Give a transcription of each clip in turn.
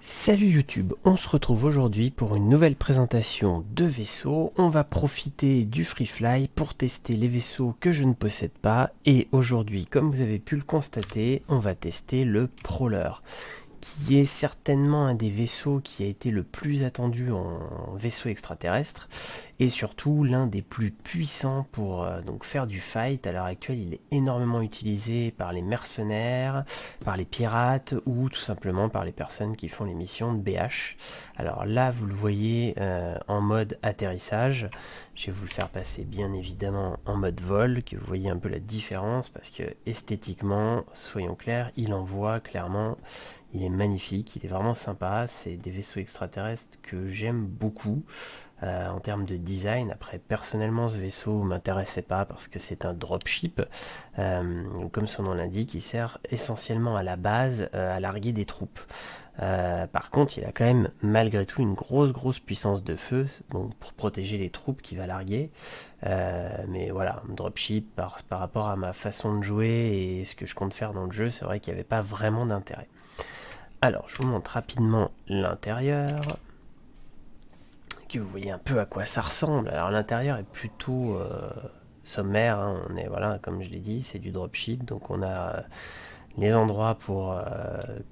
Salut YouTube, on se retrouve aujourd'hui pour une nouvelle présentation de vaisseaux. On va profiter du FreeFly pour tester les vaisseaux que je ne possède pas. Et aujourd'hui, comme vous avez pu le constater, on va tester le Prowler, qui est certainement un des vaisseaux qui a été le plus attendu en vaisseau extraterrestre et surtout l'un des plus puissants pour donc faire du fight. À l'heure actuelle, il est énormément utilisé par les mercenaires, par les pirates ou tout simplement par les personnes qui font les missions de BH. Alors là, vous le voyez en mode atterrissage. Je vais vous le faire passer bien évidemment en mode vol, que vous voyez un peu la différence parce que esthétiquement, soyons clairs, il envoie clairement. Il est magnifique, il est vraiment sympa, c'est des vaisseaux extraterrestres que j'aime beaucoup en termes de design. Après, personnellement, ce vaisseau ne m'intéressait pas parce que c'est un dropship. Comme son nom l'indique, il sert essentiellement à la base à larguer des troupes. Par contre, il a quand même malgré tout une grosse puissance de feu bon, pour protéger les troupes qu'il va larguer. Mais voilà, dropship par rapport à ma façon de jouer et ce que je compte faire dans le jeu, c'est vrai qu'il n'y avait pas vraiment d'intérêt. Alors, je vous montre rapidement l'intérieur, que vous voyez un peu à quoi ça ressemble. Alors, l'intérieur est plutôt sommaire, hein. On est, voilà, comme je l'ai dit, c'est du dropship, donc on a les endroits pour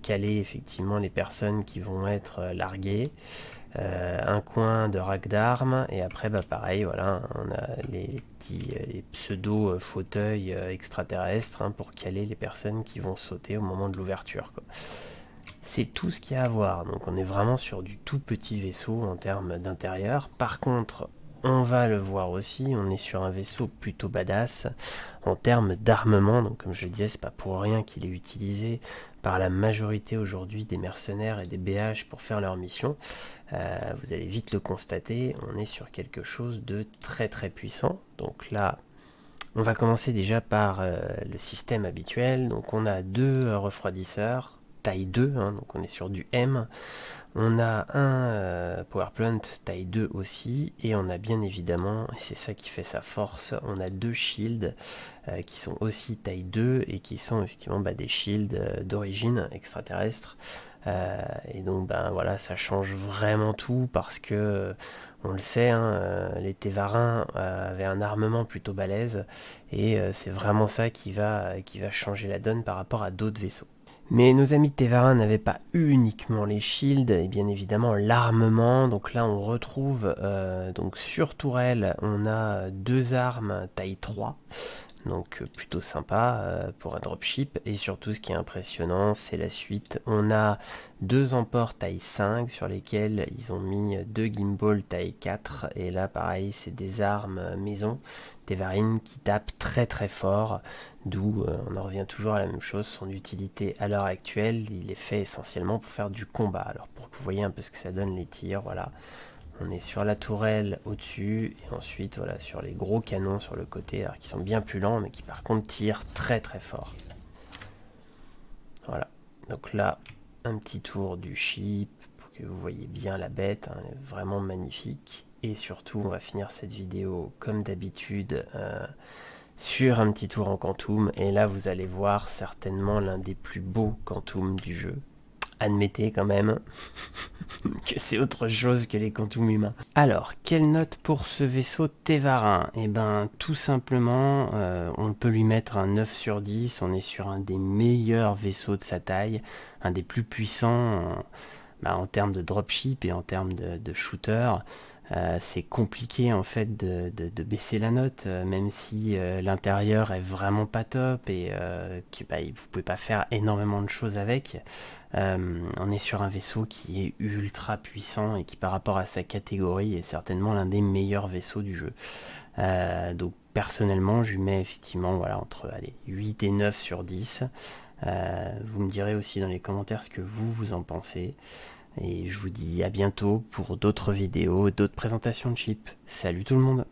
caler effectivement les personnes qui vont être larguées, un coin de rack d'armes, et après, bah, pareil, voilà, on a les petits les pseudo fauteuils extraterrestres hein, pour caler les personnes qui vont sauter au moment de l'ouverture, quoi. C'est tout ce qu'il y a à voir, donc on est vraiment sur du tout petit vaisseau en termes d'intérieur. Par contre, on va le voir aussi, on est sur un vaisseau plutôt badass en termes d'armement, donc comme je le disais, c'est pas pour rien qu'il est utilisé par la majorité aujourd'hui des mercenaires et des BH pour faire leur mission. Vous allez vite le constater, on est sur quelque chose de très puissant. Donc là, on va commencer déjà par le système habituel. Donc on a deux refroidisseurs taille 2, hein, donc on est sur du M. On a un powerplant taille 2 aussi, et on a bien évidemment, et c'est ça qui fait sa force, on a deux shields qui sont aussi taille 2 et qui sont effectivement des shields d'origine extraterrestre. Et donc ben voilà, ça change vraiment tout parce que on le sait, hein, les Tévarins avaient un armement plutôt balèze et c'est vraiment ça qui va changer la donne par rapport à d'autres vaisseaux. Mais nos amis Tévarins n'avaient pas uniquement les shields et bien évidemment l'armement. Donc là on retrouve donc sur tourelle on a deux armes taille 3. Donc plutôt sympa pour un dropship. Et surtout ce qui est impressionnant c'est la suite. On a deux emports taille 5 sur lesquels ils ont mis deux gimbals taille 4. Et là pareil c'est des armes maison Tévarines qui tapent très fort. D'où on en revient toujours à la même chose. Son utilité à l'heure actuelle il est fait essentiellement pour faire du combat. Alors pour que vous voyez un peu ce que ça donne les tirs, voilà. On est sur la tourelle au-dessus et ensuite voilà sur les gros canons sur le côté alors qui sont bien plus lents mais qui par contre tirent très fort. Voilà. Donc là, un petit tour du ship pour que vous voyez bien la bête, hein, elle est vraiment magnifique. Et surtout, on va finir cette vidéo comme d'habitude sur un petit tour en Quantum. Et là, vous allez voir certainement l'un des plus beaux Quantum du jeu. Admettez quand même que c'est autre chose que les quantum humains. Alors, quelle note pour ce vaisseau Tévarin? Eh ben, tout simplement, on peut lui mettre un 9 sur 10. On est sur un des meilleurs vaisseaux de sa taille, un des plus puissants en termes de dropship et en termes de shooter. C'est compliqué en fait de baisser la note, même si l'intérieur est vraiment pas top et que vous pouvez pas faire énormément de choses avec. On est sur un vaisseau qui est ultra puissant et qui par rapport à sa catégorie est certainement l'un des meilleurs vaisseaux du jeu. Donc personnellement je lui mets effectivement voilà, entre 8 et 9 sur 10. Vous me direz aussi dans les commentaires ce que vous en pensez. Et je vous dis à bientôt pour d'autres vidéos, d'autres présentations de chips. Salut tout le monde!